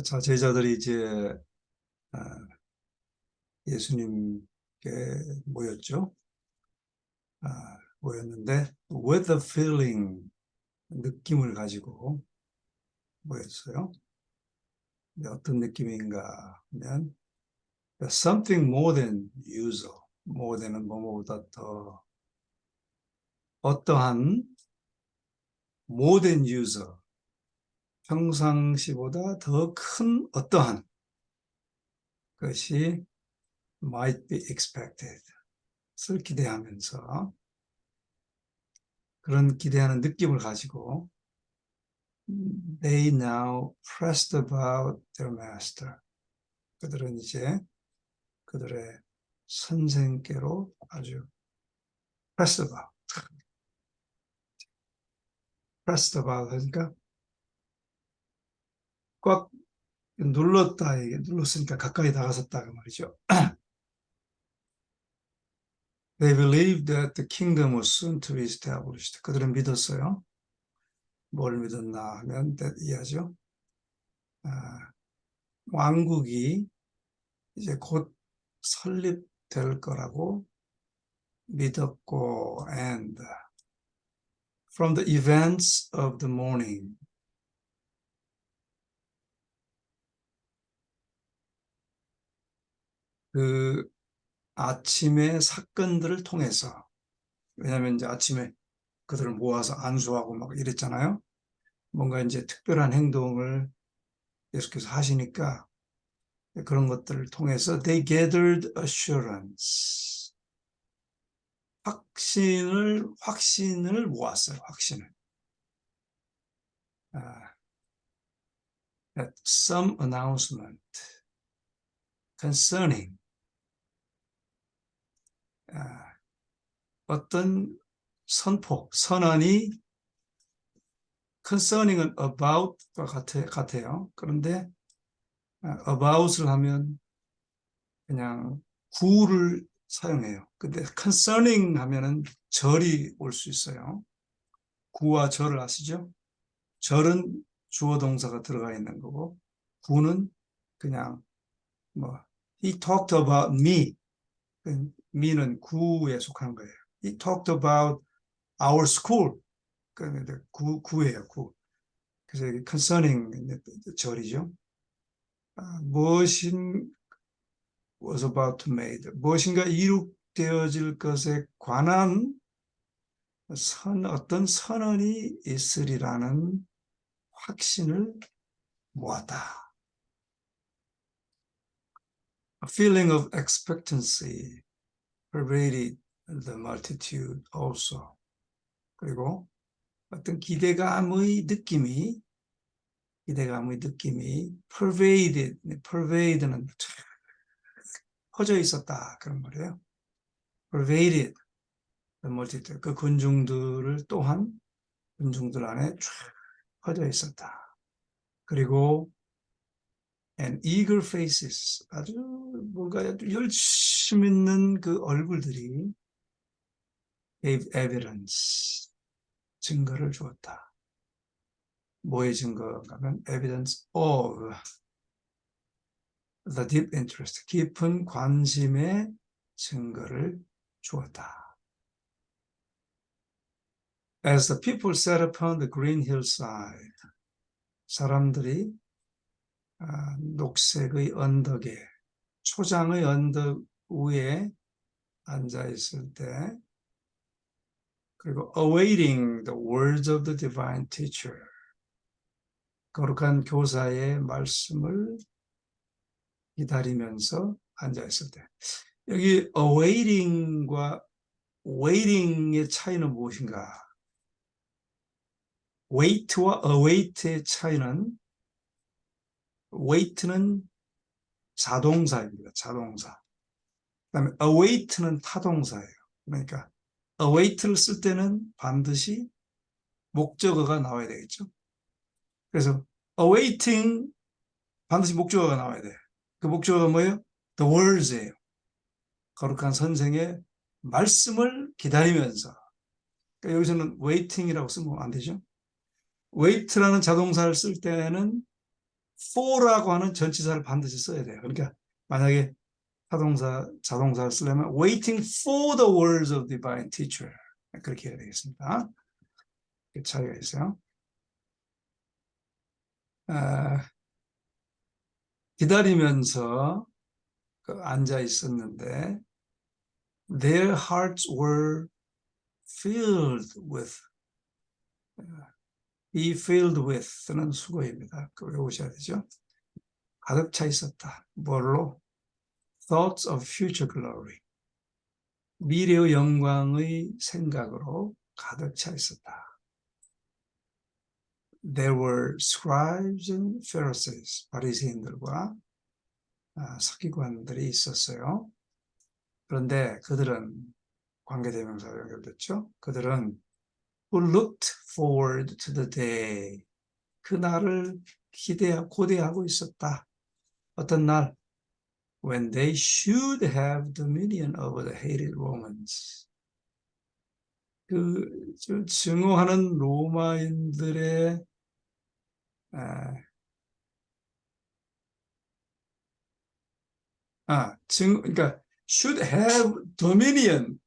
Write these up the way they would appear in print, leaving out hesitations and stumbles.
자, 제자들이 이제 아, 예수님께 모였죠. 모였는데 with a feeling, 느낌을 가지고 모였어요. 근데 어떤 느낌인가 하면 something more than usual, more than은 뭐뭐보다 더 어떠한 more than usual, 평상시보다 더 큰 어떠한 것이 might be expected, 를 기대하면서 그런 기대하는 느낌을 가지고 they now pressed about their master. 그들은 이제 그들의 선생께로 아주 pressed about, pressed about 하니까 꽉 눌렀다, 이게 눌렀으니까 가까이 다가섰다 그 말이죠. They believed that the kingdom was soon to be established. 그들은 믿었어요. 뭘 믿었나 하면 이해하죠. 왕국이 이제 곧 설립될 거라고 믿었고, and from the events of the morning, 그 아침의 사건들을 통해서, 왜냐하면 이제 아침에 그들을 모아서 안수하고 막 이랬잖아요. 뭔가 이제 특별한 행동을 예수께서 하시니까 그런 것들을 통해서 they gathered assurance, 확신을 모았어요. 확신을. That some announcement concerning, 어떤 선언이 concerning은 about과 같아요. 그런데 about을 하면 그냥 구를 사용해요. 근데 concerning 하면은 절이 올 수 있어요. 구와 절을 아시죠? 절은 주어 동사가 들어가 있는 거고, 구는 그냥 뭐 he talked about me, me는 구에 속하는 거예요. He talked about our school, 구예요, 구. 그래서 이게 concerning 절이죠. was about to made, 무엇인가 이룩되어질 것에 관한 어떤 선언이 있으리라는 확신을 모았다. A feeling of expectancy pervaded the multitude also. 그리고 어떤 기대감의 느낌이 pervade는 퍼져 있었다 그런 말이에요. pervaded the multitude, 그 군중들 안에 쫙 퍼져 있었다. 그리고 and eager faces, 아주 뭔가 열심 있는 그 얼굴들이 gave evidence, 증거를 주었다. 뭐의 증거인가 하면 evidence of the deep interest, 깊은 관심의 증거를 주었다. As the people sat upon the green hillside, 사람들이 녹색의 언덕에, 초장의 언덕 위에 앉아 있을 때, 그리고 awaiting the words of the divine teacher, 거룩한 교사의 말씀을 기다리면서 앉아 있을 때, 여기 awaiting과 waiting의 차이는 무엇인가? wait와 await의 차이는, wait는 자동사입니다. 자동사. 그다음에 await는 타동사예요. 그러니까 await를 쓸 때는 반드시 목적어가 나와야 되겠죠. 그래서 awaiting 반드시 목적어가 나와야 돼요. 그 목적어가 뭐예요? The words예요. 거룩한 선생의 말씀을 기다리면서. 그러니까 여기서는 waiting이라고 쓰면 안 되죠. wait라는 자동사를 쓸 때는 for라고 하는 전치사를 반드시 써야 돼요. 그러니까 만약에 자동사를 쓰려면 waiting for the words of divine teacher 그렇게 해야 되겠습니다. 그 차이가 있어요. 기다리면서 앉아 있었는데 their hearts were filled with be filled with는 수고입니다. 그거 외우셔야 되죠. 가득 차 있었다. 뭘로? Thoughts of future glory. 미래의 영광의 생각으로 가득 차 있었다. There were scribes and Pharisees. 바리새인들과 서기관들이 있었어요. 그런데 그들은 관계대명사로 연결됐죠. 그들은 who looked forward to the day. 그 날을 고대하고 있었다. 어떤 날? When they should have dominion over the hated Romans. 그 증오하는 로마인들의 그러니까 should have dominion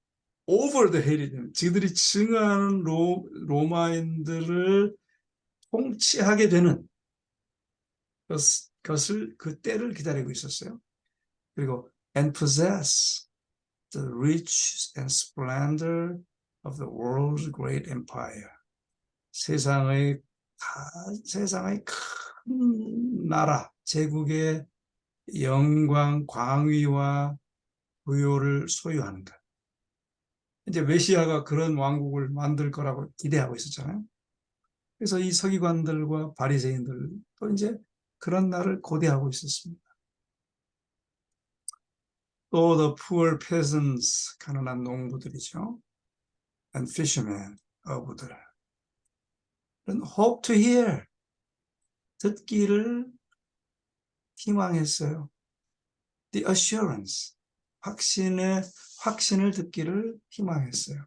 over the hated. 지들이 증오하는 로마인들을 통치하게 되는 것을 그 때를 기다리고 있었어요. 그리고 and possess the riches and splendor of the world's great empire. 세상의 큰 나라, 제국의 영광, 광위와 부요를 소유하는 것. 이제 메시아가 그런 왕국을 만들 거라고 기대하고 있었잖아요. 그래서 이 서기관들과 바리새인들도 이제 그런 날을 고대하고 있었습니다. 또 the poor peasants, 가난한 농부들이죠. and fishermen, 어부들. hope to hear, 듣기를 희망했어요. the assurance, 확신을 듣기를 희망했어요.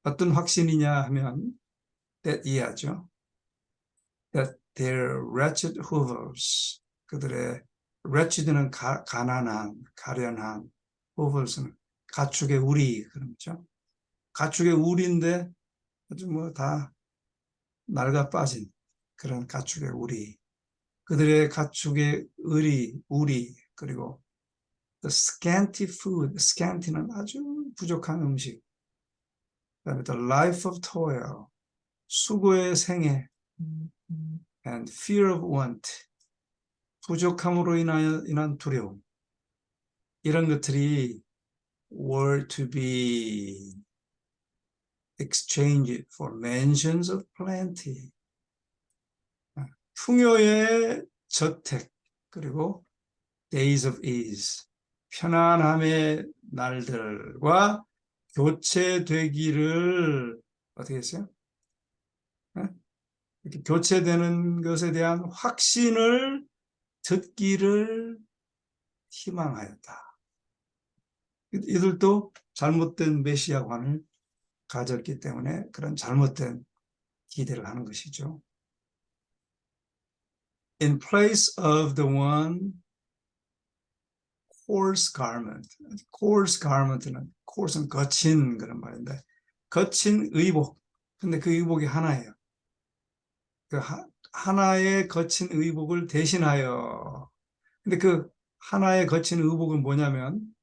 어떤 확신이냐 하면 that 이해하죠. that their wretched hoovers, 그들의 wretched는 가난한, 가련한, hoovers는 가축의 우리 그런 거죠. 가축의 우리인데 아주 뭐 다 낡아 빠진 그런 가축의 우리. 그들의 가축의 우리 그리고 the scanty food, scanty는 아주 부족한 음식. 그다음에 the life of toil, 수고의 생애, and fear of want, 부족함으로 인한 두려움. 이런 것들이 were to be exchanged for mansions of plenty. 풍요의 저택, 그리고 days of ease, 편안함의 날들과 교체되기를 어떻게 했어요? 이렇게 교체되는 것에 대한 확신을 듣기를 희망하였다. 이들도 잘못된 메시아관을 가졌기 때문에 그런 잘못된 기대를 하는 것이죠. In place of the one coarse garment. coarse garment는 coarse는 거친 그런 말인데 거친 의복. 근데 그 의복이 하나예요. 그 하나의 거친 의복을 대신하여. 근데 그 하나의 거친 의복은 뭐냐면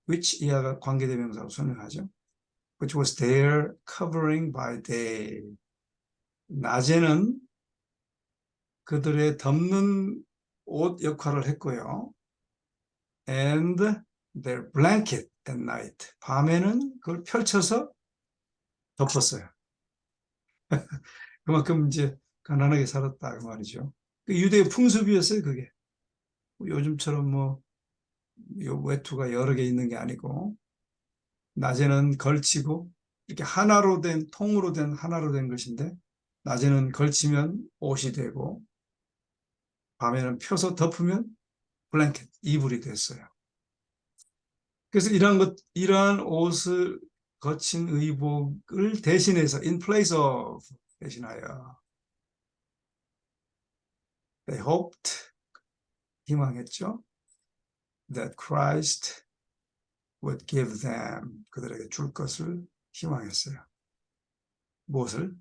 which 이하가 관계대명사로 설명하죠. which was their covering by day. 낮에는 그들의 덮는 옷 역할을 했고요. and their blanket at night. 밤에는 그걸 펼쳐서 덮었어요. 그만큼 이제 가난하게 살았다 그 말이죠. 유대의 풍습이었어요, 그게. 요즘처럼 뭐 외투가 여러 개 있는 게 아니고 낮에는 걸치고 이렇게 통으로 된 하나로 된 것인데 낮에는 걸치면 옷이 되고 밤에는 펴서 덮으면 블랭켓, 이불이 됐어요. 그래서 이러한 옷을 거친 의복을 대신해서 in place of 대신하여 They hoped, 희망했죠. That Christ would give them, 그들에게 줄 것을 희망했어요. 무엇을?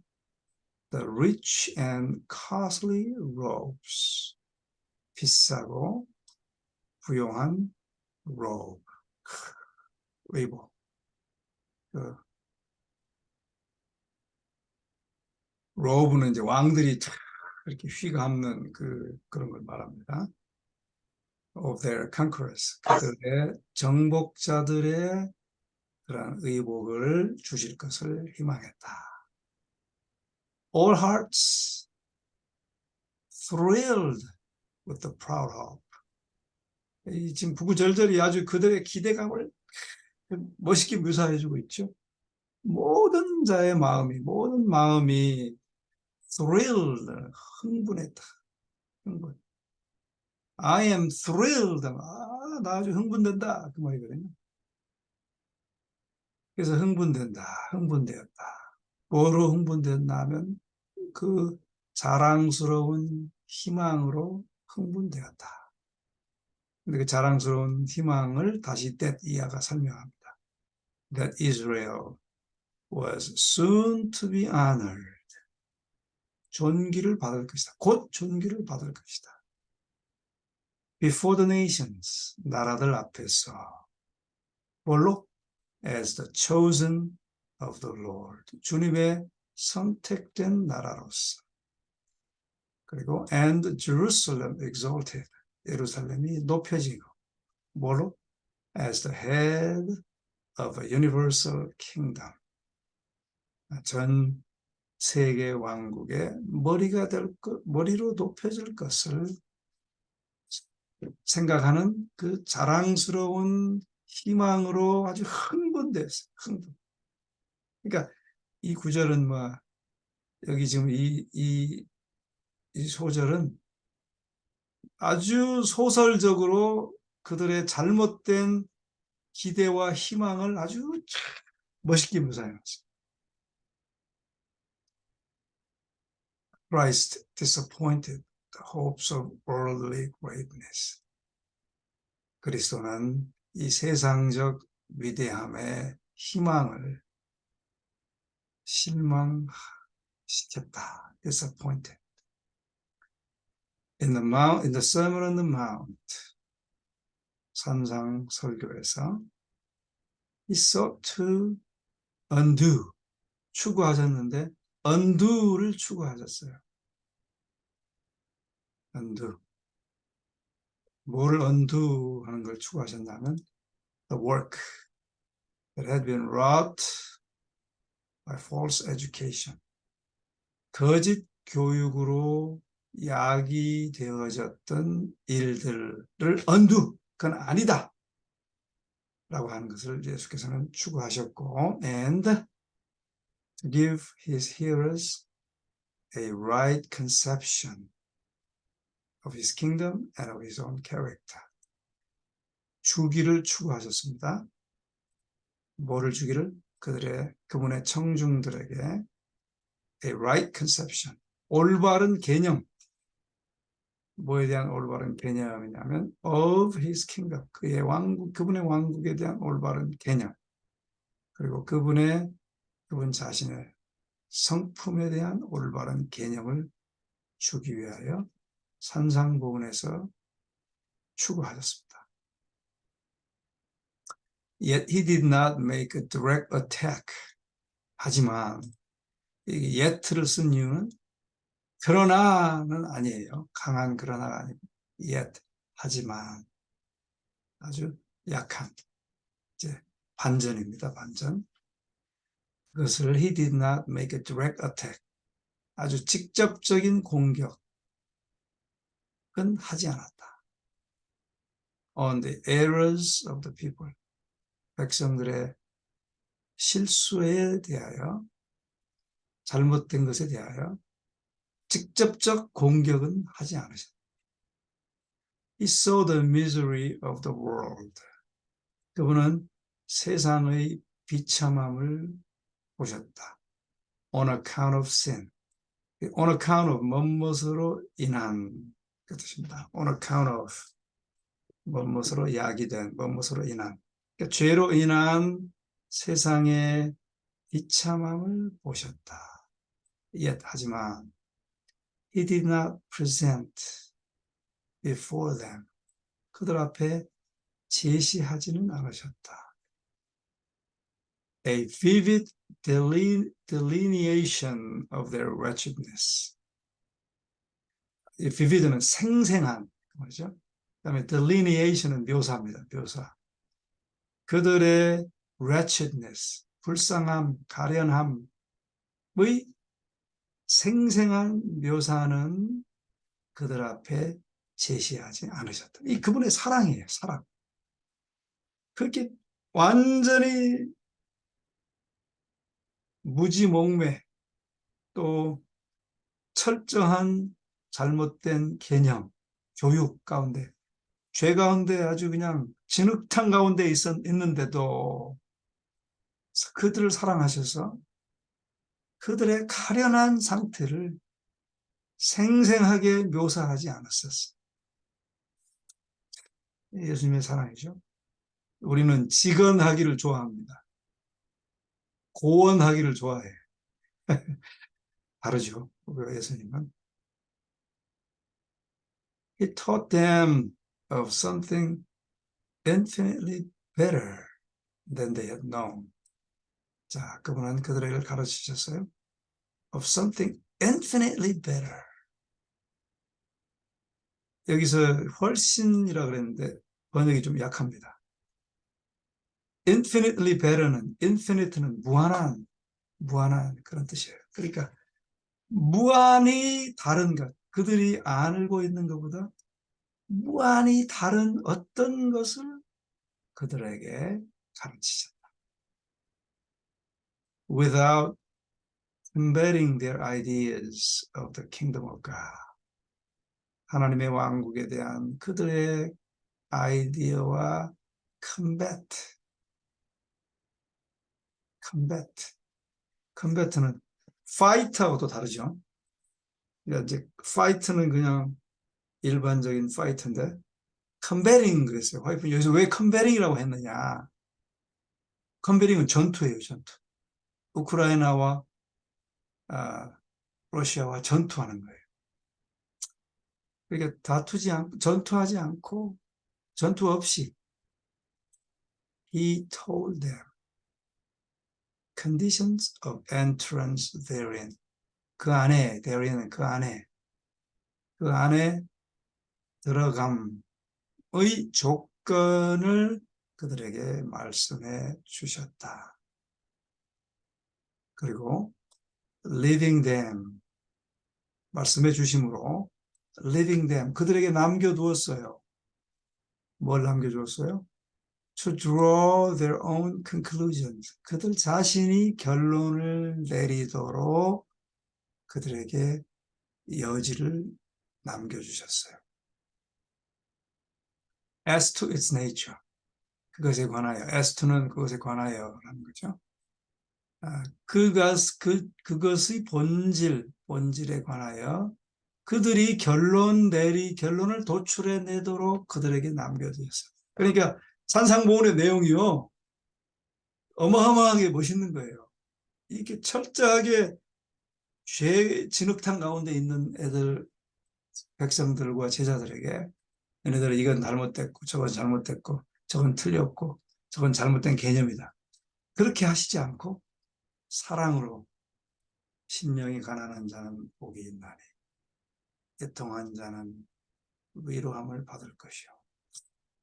The rich and costly robes. 비싸고 부용한 robe. 의복. robe는 이제 왕들이 이렇게 휘감는 그런 걸 말합니다. Of their conquerors. 그들의 정복자들의 그런 의복을 주실 것을 희망했다. All hearts thrilled with the proud hope. 이 지금 구구절절이 아주 그들의 기대감을 멋있게 묘사해주고 있죠. 모든 자의 마음이, 모든 마음이 thrilled, 흥분했다. 흥분. I am thrilled. 나 아주 흥분된다. 그 말이거든요. 그래서 흥분된다. 흥분되었다. 뭐로 흥분됐나 하면 그 자랑스러운 희망으로 흥분되었다. 근데 그 자랑스러운 희망을 다시 that 이하가 설명합니다. That Israel was soon to be honored. 존귀를 받을 것이다. 곧 존귀를 받을 것이다. Before the nations, 나라들 앞에서. 뭘로? As the chosen of the Lord. 주님의 선택된 나라로서. 그리고 and Jerusalem exalted. 예루살렘이 높여지고. 뭘로? As the head of a universal kingdom. 전 세계 왕국의 머리가 될 것, 머리로 높여질 것을 생각하는 그 자랑스러운 희망으로 아주 흥분됐어요. 흥분. 그러니까 이 구절은 뭐 여기 지금 이 소절은 아주 소설적으로 그들의 잘못된 기대와 희망을 아주 멋있게 묘사해놨어요. Christ disappointed the hopes of worldly greatness. 그리스도는 이 세상적 위대함의 희망을 실망시켰다. Disappointed. In the Sermon on the Mount, 산상 설교에서 he sought to undo, 추구하셨는데 undo를 추구하셨어요. undo. 뭐를 undo 하는 걸 추구하셨냐면 the work that had been wrought by false education. 거짓 교육으로 야기되어졌던 일들을 undo, 그건 아니다 라고 하는 것을 예수께서는 추구하셨고 and to give his hearers a right conception of his kingdom and of his own character. 주기를 추구하셨습니다. 뭐를 주기를? 그분의 청중들에게 a right conception, 올바른 개념. 뭐에 대한 올바른 개념이냐면 of his kingdom, 그의 왕국, 그분의 왕국에 대한 올바른 개념. 그리고 그분 자신의 성품에 대한 올바른 개념을 주기 위하여 산상 부분에서 추구하셨습니다. Yet he did not make a direct attack. 하지만 yet를 쓴 이유는 그러나는 아니에요. 강한 그러나가 아니고 yet, 하지만 아주 약한 이제 반전입니다. 반전. 그것을 he did not make a direct attack. 아주 직접적인 공격은 하지 않았다. On the errors of the people. 백성들의 실수에 대하여, 잘못된 것에 대하여 직접적 공격은 하지 않으셨다. He saw the misery of the world. 그분은 세상의 비참함을 보셨다. On account of sin. On account of 무엇으로 인한 그 뜻입니다. On account of 무엇으로 야기된 무엇으로 인한 그러니까 죄로 인한 세상의 비참함을 보셨다. Yet 하지만 he did not present before them 그들 앞에 제시하지는 않으셨다. A vivid delineation of their wretchedness. 이 vivid는 생생한 말이죠. 그다음에 delineation은 묘사입니다. 묘사. 그들의 wretchedness, 불쌍함, 가련함의 생생한 묘사는 그들 앞에 제시하지 않으셨다. 이 그분의 사랑이에요. 사랑. 그렇게 완전히 무지몽매 또 철저한 잘못된 개념, 교육 가운데 죄 가운데 아주 그냥 진흙탕 가운데 있는데도 그들을 사랑하셔서 그들의 가련한 상태를 생생하게 묘사하지 않았었어요. 예수님의 사랑이죠. 우리는 직언하기를 좋아합니다. 고언하기를 좋아해요. 다르죠. 예수님은. He taught them of something infinitely better than they had known. 자, 그분은 그들에게 가르치셨어요. Of something infinitely better. 여기서 훨씬이라 그랬는데 번역이 좀 약합니다. Infinitely better는 infinite는 무한한 그런 뜻이에요. 그러니까 무한히 다른 것, 그들이 알고 있는 것보다 무한히 다른 어떤 것을 그들에게 가르치셨다. Without embedding their ideas of the kingdom of God. 하나님의 왕국에 대한 그들의 아이디어와 combat는 fight하고도 다르죠. 그러니까 이제 fight는 그냥 일반적인 fight인데 combating 그랬어요. 와이프는 여기서 왜 combating이라고 했느냐. combating은 전투예요. 전투. 우크라이나와 러시아와 전투하는 거예요. 그러니까 전투하지 않고 전투 없이 he told them conditions of entrance therein. 그 안에 therein 그 안에 들어감의 조건을 그들에게 말씀해 주셨다. 그리고 leaving them 말씀해 주심으로 leaving them 그들에게 남겨두었어요. 뭘 남겨주었어요? To draw their own conclusions. 그들 자신이 결론을 내리도록 그들에게 여지를 남겨주셨어요. As to its nature. 그것에 관하여. As to는 그것에 관하여라는 거죠. 그것의 본질에 관하여 그들이 결론을 도출해 내도록 그들에게 남겨두셨어요. 그러니까 산상보훈의 내용이요. 어마어마하게 멋있는 거예요. 이렇게 철저하게 진흙탕 가운데 있는 백성들과 제자들에게 얘네들은 이건 잘못됐고 저건 잘못됐고 저건 틀렸고 저건 잘못된 개념이다. 그렇게 하시지 않고 사랑으로 심령이 가난한 자는 복이 있나니 애통한 자는 위로함을 받을 것이요.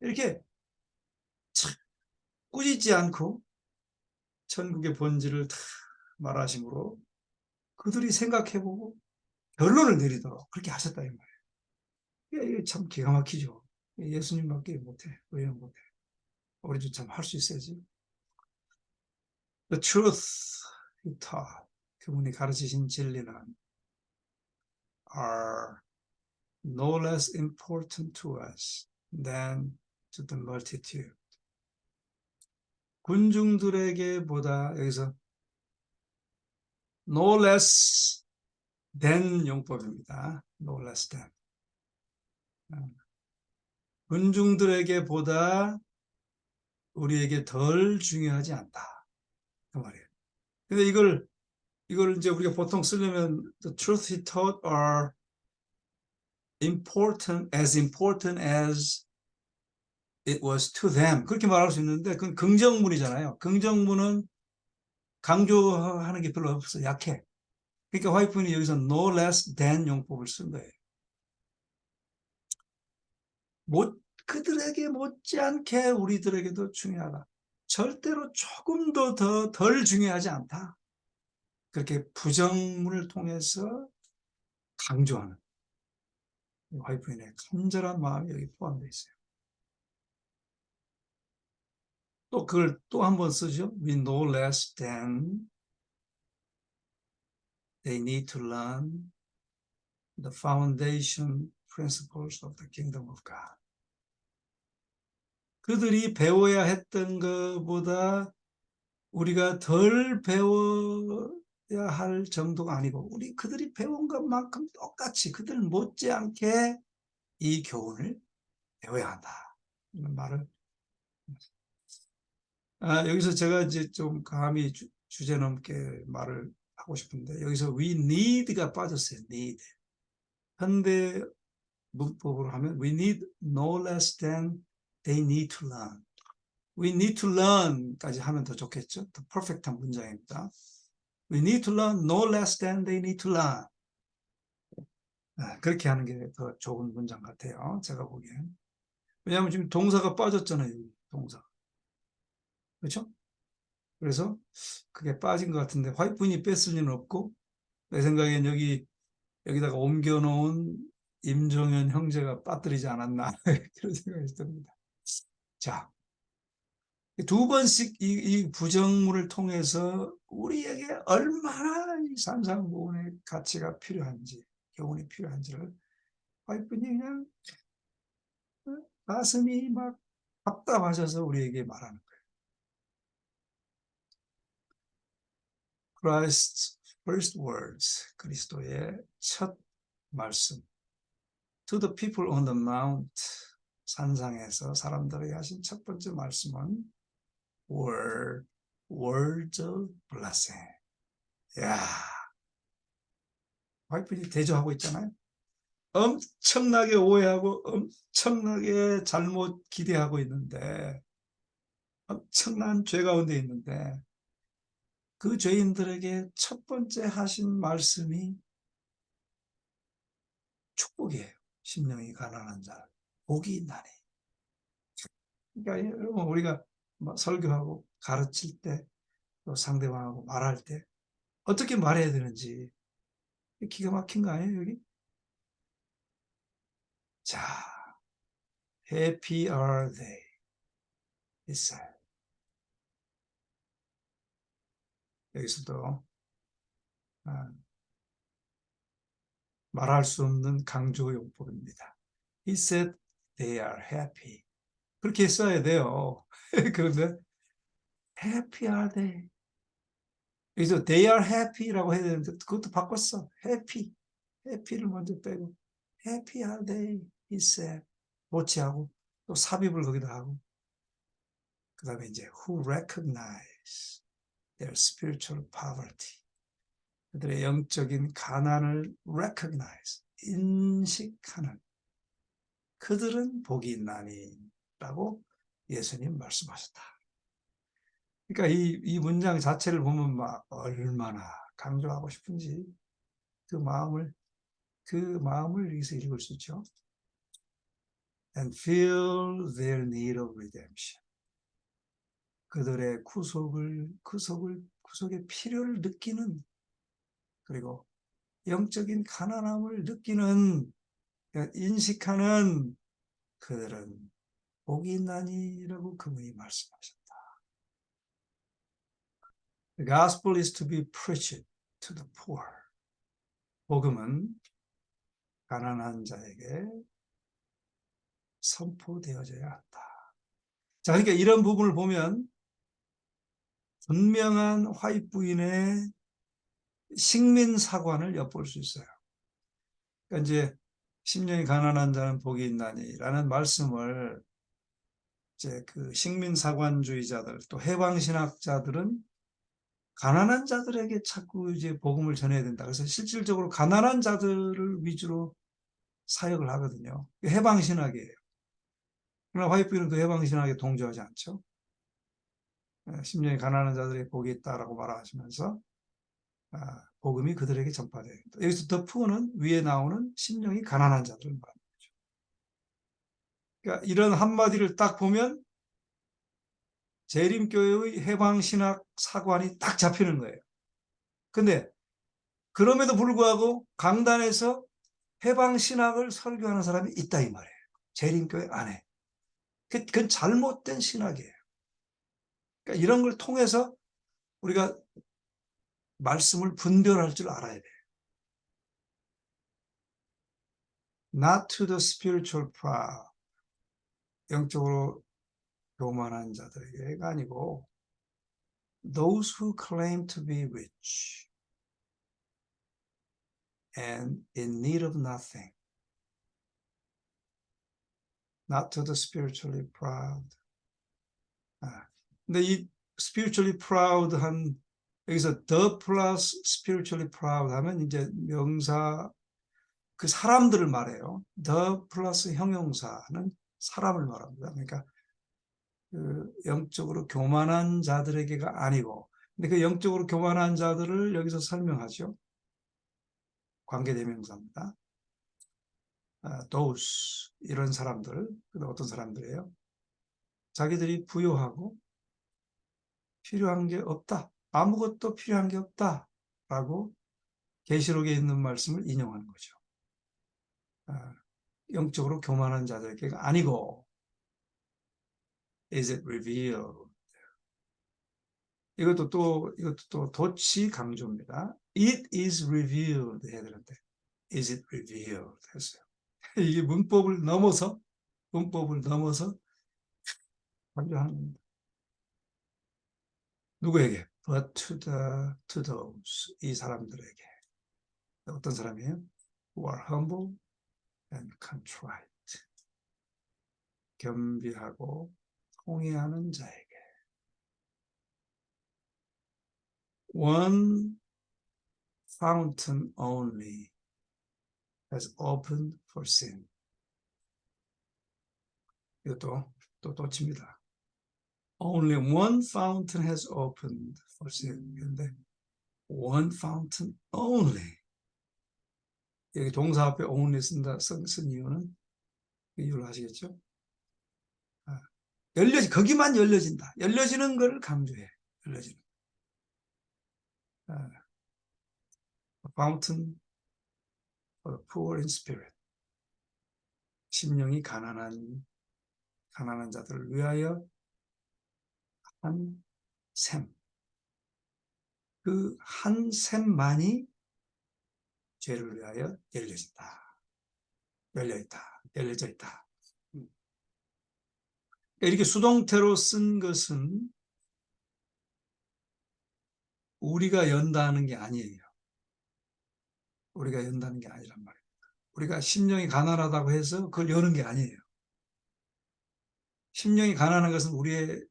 이렇게 꾸짖지 않고 천국의 본질을 다 말하심으로 그들이 생각해보고 결론을 내리도록 그렇게 하셨다 이 말이에요. 이게 참 기가 막히죠. 예수님밖에 못해. 우리는 못해. 우리도 참 할 수 있어야지. The truth he taught. 그분이 가르치신 진리는 are no less important to us than to the multitude. 군중들에게보다 여기서 no less than 용법입니다. no less than. 군중들에게 보다 우리에게 덜 중요하지 않다. 그 말이에요. 근데 이걸 이제 우리가 보통 쓰려면 the truth he taught are important as it was to them. 그렇게 말할 수 있는데 그건 긍정문이잖아요. 긍정문은 강조하는 게 별로 없어. 약해. 그러니까 화이트분이 여기서 no less than 용법을 쓴 거예요. 그들에게 못지않게 우리들에게도 중요하다. 절대로 조금도 덜 중요하지 않다. 그렇게 부정문을 통해서 강조하는 화이트인의 간절한 마음이 여기 포함되어 있어요. 또 그걸 또 한 번 쓰죠. We know less than they need to learn the foundation principles of the kingdom of God. 그들이 배워야 했던 것보다 우리가 덜 배워야 할 정도가 아니고 그들이 배운 것만큼 똑같이 그들 못지않게 이 교훈을 배워야 한다. 이런 말을 여기서 제가 이제 좀 감히 주제 넘게 말을 하고 싶은데 여기서 we need가 빠졌어요. need. 현대 문법으로 하면 we need no less than they need to learn. We need to learn까지 하면 더 좋겠죠. 더 퍼펙트한 문장입니다. We need to learn no less than they need to learn. 그렇게 하는 게 더 좋은 문장 같아요. 제가 보기엔. 왜냐하면 지금 동사가 빠졌잖아요. 동사. 그렇죠? 그래서 그게 빠진 것 같은데 화이트분이 뺐을 리는 없고 내 생각엔 여기다가 옮겨놓은 임종현 형제가 빠뜨리지 않았나 그런 생각이 듭니다. 자, 두 번씩 이 부정문을 통해서 우리에게 얼마나 이 산상보훈의 가치가 필요한지, 교훈이 필요한지를 화이트분이 그냥 가슴이 막 답답하셔서 우리에게 말하는 거예요. Christ's first words, 그리스도의 첫 말씀. To the people on the mount, 산상에서 사람들에게 하신 첫 번째 말씀은 words of blessing. 야, 화이트분이 대조하고 있잖아요. 엄청나게 오해하고 엄청나게 잘못 기대하고 있는데 엄청난 죄 가운데 있는데 그 죄인들에게 첫 번째 하신 말씀이 축복이에요. 심령이 가난한 자 복이 있나니. 그러니까 여러분 우리가 설교하고 가르칠 때 또 상대방하고 말할 때 어떻게 말해야 되는지 기가 막힌 거 아니에요 여기? 자, happy are they. 있어요. 여기서도 말할 수 없는 강조 용법입니다. He said they are happy. 그렇게 써야 돼요. 그런데 happy are they. 여기서 they are happy라고 해야 되는데 그것도 바꿨어. happy를 먼저 빼고 happy are they. He said. 도치하고 또 삽입을 거기다 하고 그 다음에 이제 who recognize their spiritual poverty. 그들의 영적인 가난을 recognize, 인식하는 그들은 복이 있나니 라고 예수님 말씀하셨다. 그러니까 이 문장 자체를 보면 막 얼마나 강조하고 싶은지 그 마음을 여기서 읽을 수 있죠. And feel their need of redemption. 그들의 구속의 필요를 느끼는 그리고 영적인 가난함을 느끼는 인식하는 그들은 복이 있나니라고 그분이 말씀하셨다. The gospel is to be preached to the poor. 복음은 가난한 자에게 선포되어져야 한다. 자, 그러니까 이런 부분을 보면 분명한 화이트 부인의 식민사관을 엿볼 수 있어요. 그러니까 이제 심령이 가난한 자는 복이 있나니라는 말씀을 이제 그 식민사관주의자들 또 해방신학자들은 가난한 자들에게 자꾸 이제 복음을 전해야 된다. 그래서 실질적으로 가난한 자들을 위주로 사역을 하거든요. 해방신학이에요. 그러나 화이트는 그 해방신학에 동조하지 않죠. 심령이 가난한 자들에게 복이 있다라고 말하시면서 복음이 그들에게 전파돼야 된다. 여기서 더 푸어는 위에 나오는 심령이 가난한 자들을 말합니다. 그러니까 이런 한마디를 딱 보면 재림교회의 해방신학 사관이 딱 잡히는 거예요. 근데 그럼에도 불구하고 강단에서 해방신학을 설교하는 사람이 있다 이 말이에요. 재림교회 안에. 그건 잘못된 신학이에요. 그러니까 이런 걸 통해서 우리가 말씀을 분별할 줄 알아야 돼요. Not to the spiritual proud. 영적으로 교만한 자들에게가 아니고 those who claim to be rich and in need of nothing. Not to the spiritually proud. 근데 이 spiritually proud 한 여기서 the plus spiritually proud 하면 이제 명사 그 사람들을 말해요. the plus 형용사는 사람을 말합니다. 그러니까 그 영적으로 교만한 자들에게가 아니고, 근데 그 영적으로 교만한 자들을 여기서 설명하죠. 관계대명사입니다. those 이런 사람들, 어떤 사람들이에요? 자기들이 부유하고 필요한 게 없다. 아무것도 필요한 게 없다라고 계시록에 있는 말씀을 인용하는 거죠. 영적으로 교만한 자들에게가 아니고 is it revealed. 이것도 또 도치 강조입니다. It is revealed 해야 되는데 is it revealed 했어요. 이게 문법을 넘어서 강조하는 겁니다. 누구에게? But to those 이 사람들에게. 어떤 사람이에요? Who are humble and contrite. 겸비하고 통회하는 자에게. One fountain only has opened for sin. 이것도 또 칩니다. Only one fountain has opened for sin. 그런데 one fountain only. 여기 동사 앞에 only 쓴 이유는 그 이유를 아시겠죠? 거기만 열려진다. 열려지는 걸 강조해. 열려지는. Fountain for the poor in spirit. 심령이 가난한 자들을 위하여 한 샘. 그 한 샘만이 죄를 위하여 열려진다. 열려져 있다. 이렇게 수동태로 쓴 것은 우리가 연다는 게 아니에요. 우리가 연다는 게 아니란 말이에요. 우리가 심령이 가난하다고 해서 그걸 여는 게 아니에요. 심령이 가난한 것은 우리의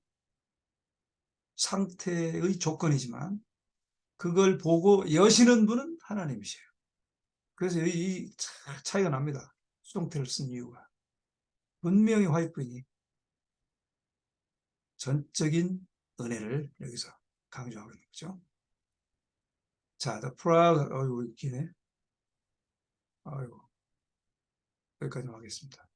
상태의 조건이지만 그걸 보고 여시는 분은 하나님이세요. 그래서 이 차이가 납니다. 수동태를 쓴 이유가. 분명히 화이트인이 전적인 은혜를 여기서 강조하고 있는 거죠. 자, the proud, 어이구, 기네. 어이구, 여기까지 하겠습니다.